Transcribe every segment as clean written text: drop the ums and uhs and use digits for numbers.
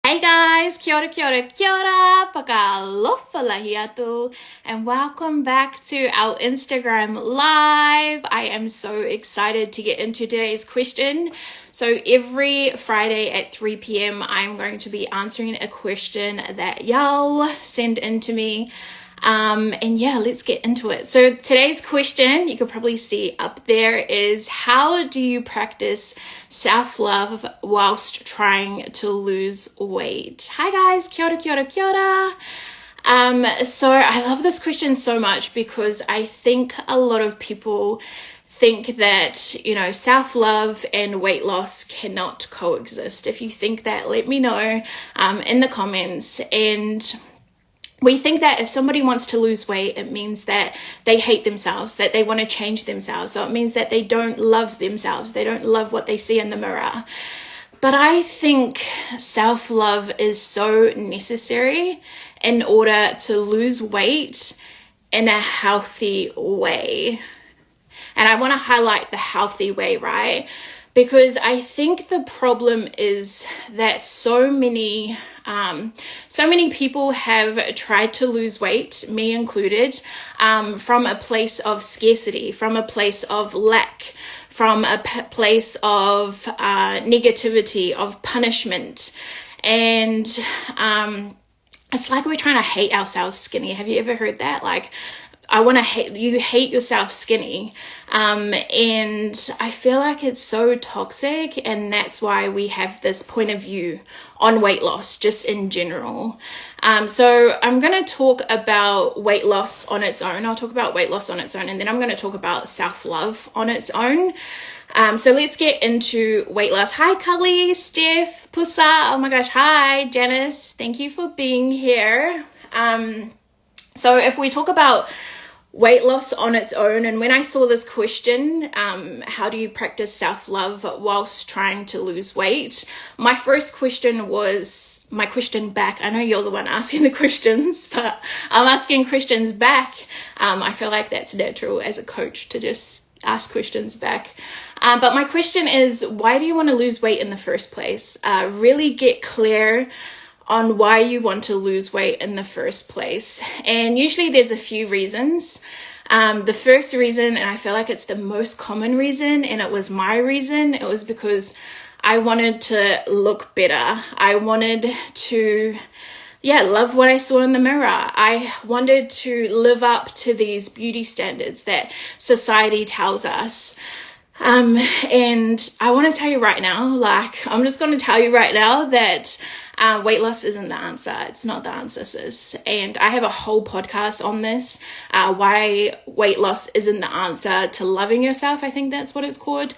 Hey guys, kia ora, kia ora, kia ora, whakalofa lahi atu, and welcome back to our Instagram live. I am so excited to get into today's question. So every Friday at 3 p.m, I'm going to be answering a question that y'all send in to me. And yeah, let's get into it. So today's question, you could probably see up there, is how do you practice self-love whilst trying to lose weight? Hi guys, kia ora, kia ora, kia ora. So I love this question so much because I think a lot of people think that, self-love and weight loss cannot coexist. If you think that, let me know in the comments. And we think that if somebody wants to lose weight, it means that they hate themselves, that they want to change themselves. So it means that they don't love themselves. They don't love what they see in the mirror. But I think self-love is so necessary in order to lose weight in a healthy way. And I want to highlight the healthy way, right? Because I think the problem is that so many people have tried to lose weight, me included, from a place of scarcity, from a place of lack, from a place of negativity, of punishment. And it's like we're trying to hate ourselves skinny. Have you ever heard that? Like, you hate yourself skinny. And I feel like it's so toxic, and that's why we have this point of view on weight loss just in general. So I'm going to talk about weight loss on its own. I'll talk about weight loss on its own, and then I'm going to talk about self-love on its own. So let's get into weight loss. Hi, Cully, Steph, Pusa. Oh my gosh. Hi, Janice. Thank you for being here. So if we talk about weight loss on its own, and when I saw this question, how do you practice self-love whilst trying to lose weight? My first question was my question back. I know you're the one asking the questions, but I'm asking questions back. I feel like that's natural as a coach to just ask questions back. But my question is, why do you want to lose weight in the first place? Really get clear on why you want to lose weight in the first place. And usually there's a few reasons. The first reason, and I feel like it's the most common reason, and it was my reason, it was because I wanted to look better. I wanted to, love what I saw in the mirror. I wanted to live up to these beauty standards that society tells us. And I want to tell you right now, I'm just going to tell you right now that weight loss isn't the answer. It's not the answer, sis. And I have a whole podcast on this, why weight loss isn't the answer to loving yourself. I think that's what it's called.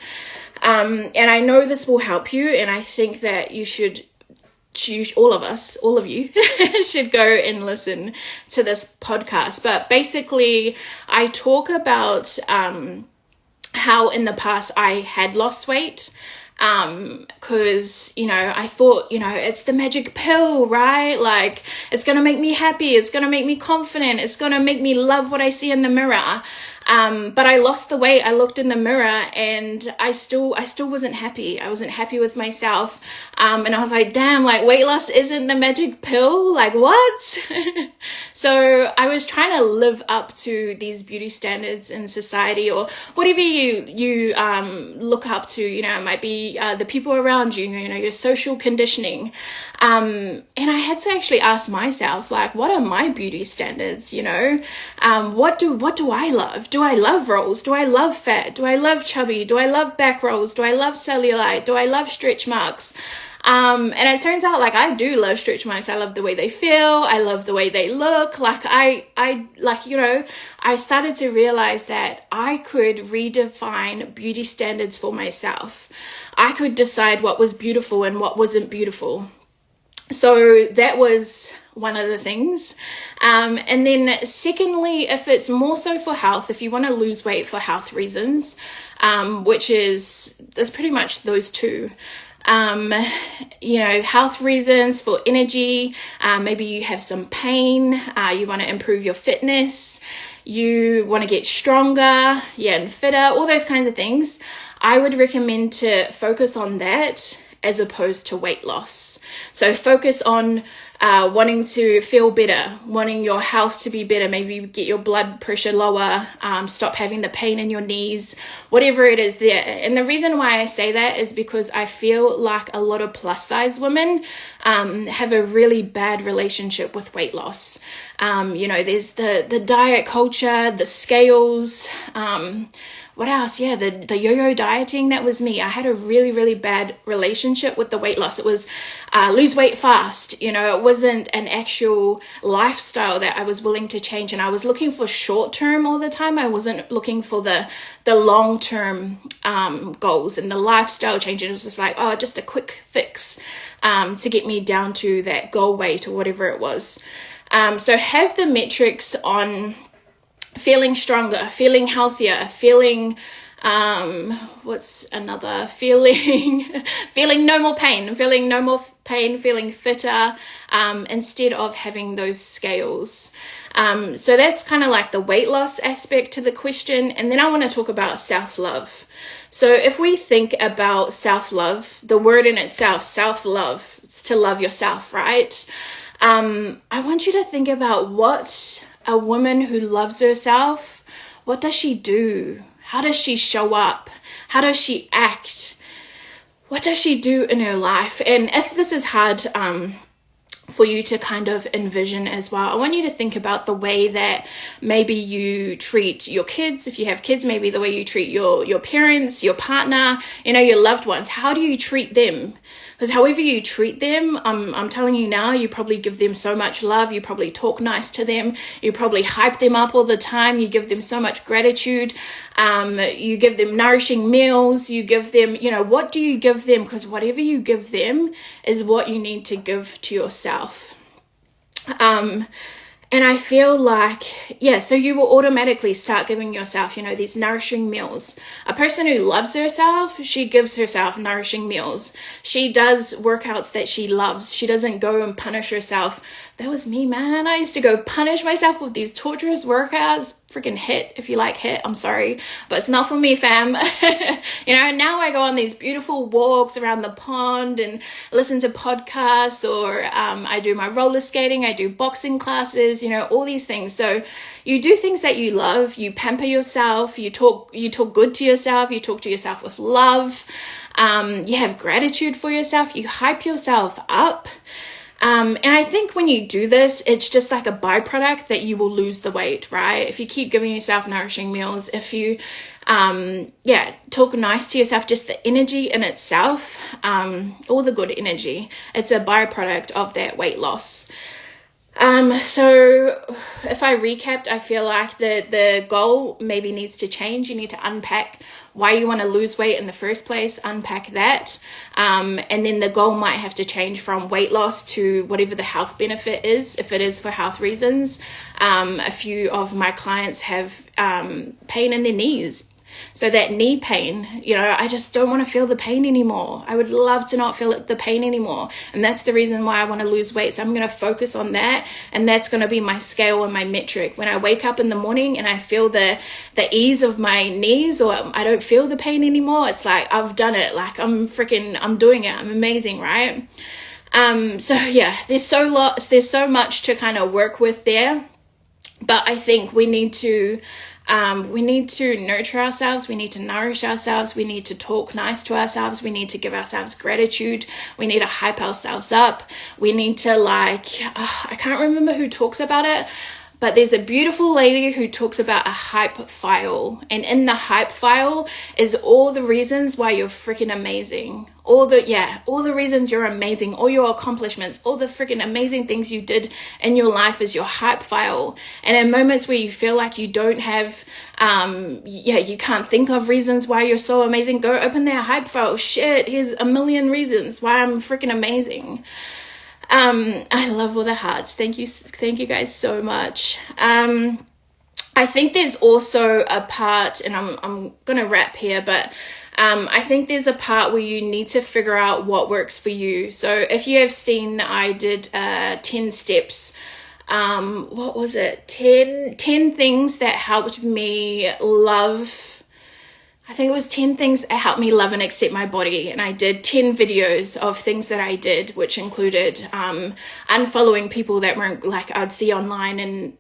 And I know this will help you. And I think that you should choose, all of you should go and listen to this podcast. But basically, I talk about how in the past I had lost weight, because, I thought, it's the magic pill, right? Like, it's going to make me happy. It's going to make me confident. It's going to make me love what I see in the mirror. But I lost the weight. I looked in the mirror and I still wasn't happy. I wasn't happy with myself. And I was like, damn, weight loss isn't the magic pill. What? So I was trying to live up to these beauty standards in society, or whatever you look up to, it might be the people around you, your social conditioning. And I had to actually ask myself, what are my beauty standards? What do I love? Do I love rolls? Do I love fat? Do I love chubby? Do I love back rolls? Do I love cellulite? Do I love stretch marks? And it turns out I do love stretch marks. I love the way they feel. I love the way they look. I started to realize that I could redefine beauty standards for myself. I could decide what was beautiful and what wasn't beautiful. So that was one of the things. And then secondly, if it's more so for health, if you want to lose weight for health reasons, there's pretty much those two. Health reasons for energy, maybe you have some pain, you want to improve your fitness, you want to get stronger, and fitter, all those kinds of things. I would recommend to focus on that as opposed to weight loss. So focus on wanting to feel better, wanting your health to be better, maybe get your blood pressure lower, stop having the pain in your knees, whatever it is there. And the reason why I say that is because I feel like a lot of plus size women have a really bad relationship with weight loss. There's the diet culture, the scales, what else? Yeah, the yo-yo dieting, that was me. I had a really, really bad relationship with the weight loss. It was lose weight fast. It wasn't an actual lifestyle that I was willing to change. And I was looking for short term all the time. I wasn't looking for the long-term goals and the lifestyle change. It was just like, just a quick fix to get me down to that goal weight or whatever it was. So have the metrics on feeling stronger, feeling healthier, feeling feeling no more pain, feeling fitter, instead of having those scales. So that's kind of like the weight loss aspect to the question. And then I want to talk about self-love. So if we think about self-love, the word in itself, self-love, it's to love yourself, right? I want you to think about what a woman who loves herself, what does she do? How does she show up? How does she act? What does she do in her life? And if this is hard for you to kind of envision as well, I want you to think about the way that maybe you treat your kids. If you have kids, maybe the way you treat your parents, your partner, your loved ones. How do you treat them? Because however you treat them, I'm telling you now, you probably give them so much love. You probably talk nice to them. You probably hype them up all the time. You give them so much gratitude. You give them nourishing meals. You give them, what do you give them? Because whatever you give them is what you need to give to yourself. And I feel like, so you will automatically start giving yourself, these nourishing meals. A person who loves herself, she gives herself nourishing meals. She does workouts that she loves. She doesn't go and punish herself. That was me, man. I used to go punish myself with these torturous workouts. Freaking HIIT, if you like HIIT, I'm sorry, but it's not for me, fam. Now I go on these beautiful walks around the pond and listen to podcasts, or I do my roller skating, I do boxing classes, all these things. So you do things that you love, you pamper yourself, you talk good to yourself, you talk to yourself with love, you have gratitude for yourself, you hype yourself up. And I think when you do this, it's just like a byproduct that you will lose the weight, right? If you keep giving yourself nourishing meals, if you, talk nice to yourself, just the energy in itself, all the good energy, it's a byproduct of that weight loss. So if I recapped, I feel like the goal maybe needs to change. You need to unpack why you want to lose weight in the first place, unpack that. And then the goal might have to change from weight loss to whatever the health benefit is, if it is for health reasons. A few of my clients have pain in their knees. So that knee pain, I just don't want to feel the pain anymore. I would love to not feel the pain anymore. And that's the reason why I want to lose weight. So I'm going to focus on that. And that's going to be my scale and my metric. When I wake up in the morning and I feel the ease of my knees, or I don't feel the pain anymore, it's like I've done it. Like I'm doing it. I'm amazing, right? There's so much to kind of work with there. But I think we need to nurture ourselves. We need to nourish ourselves. We need to talk nice to ourselves. We need to give ourselves gratitude. We need to hype ourselves up. We need to I can't remember who talks about it, but there's a beautiful lady who talks about a hype file. And in the hype file is all the reasons why you're freaking amazing. All the reasons you're amazing, all your accomplishments, all the freaking amazing things you did in your life is your hype file. And in moments where you feel like you don't have, you can't think of reasons why you're so amazing, go open their hype file. Shit, here's a million reasons why I'm freaking amazing. I love all the hearts. Thank you guys so much. I think there's also a part, and I'm gonna wrap here, but I think there's a part where you need to figure out what works for you. So if you have seen, I did 10 steps. What was it? 10 things that helped me love. I think it was 10 things that helped me love and accept my body. And I did 10 videos of things that I did, which included unfollowing people that weren't like I'd see online and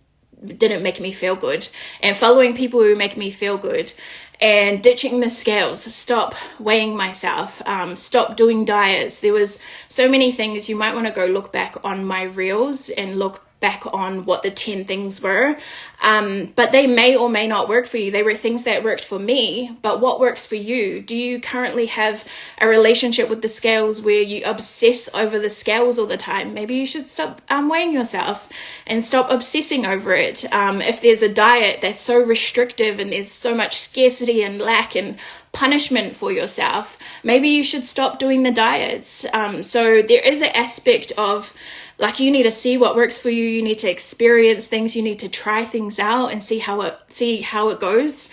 didn't make me feel good, and following people who make me feel good, and ditching the scales, stop weighing myself, stop doing diets. There was so many things. You might want to go look back on my reels and look back on what the 10 things were, but they may or may not work for you. They were things that worked for me, but what works for you? Do you currently have a relationship with the scales where you obsess over the scales all the time? Maybe you should stop weighing yourself and stop obsessing over it. If there's a diet that's so restrictive and there's so much scarcity and lack and punishment for yourself, maybe you should stop doing the diets. So there is an aspect of, like, you need to see what works for you. You need to experience things. You need to try things out and see how it goes.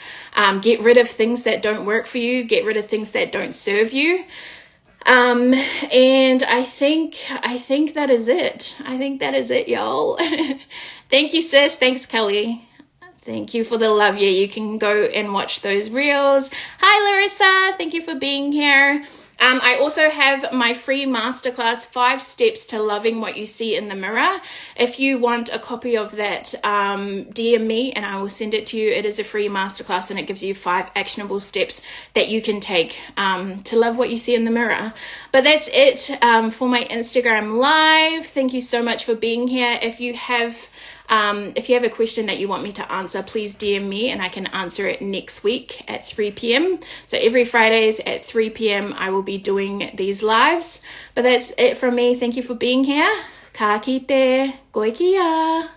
Get rid of things that don't work for you. Get rid of things that don't serve you. And I think that is it. I think that is it, y'all. Thank you, sis. Thanks, Kelly. Thank you for the love. Yeah, you can go and watch those reels. Hi, Larissa. Thank you for being here. I also have my free masterclass, 5 Steps to Loving What You See in the Mirror. If you want a copy of that, DM me and I will send it to you. It is a free masterclass and it gives you 5 actionable steps that you can take to love what you see in the mirror. But that's it for my Instagram live. Thank you so much for being here. If you have a question that you want me to answer, please DM me and I can answer it next week at 3 p.m. So every Fridays at 3 p.m. I will be doing these lives. But that's it from me. Thank you for being here. Ka kite, koe kia.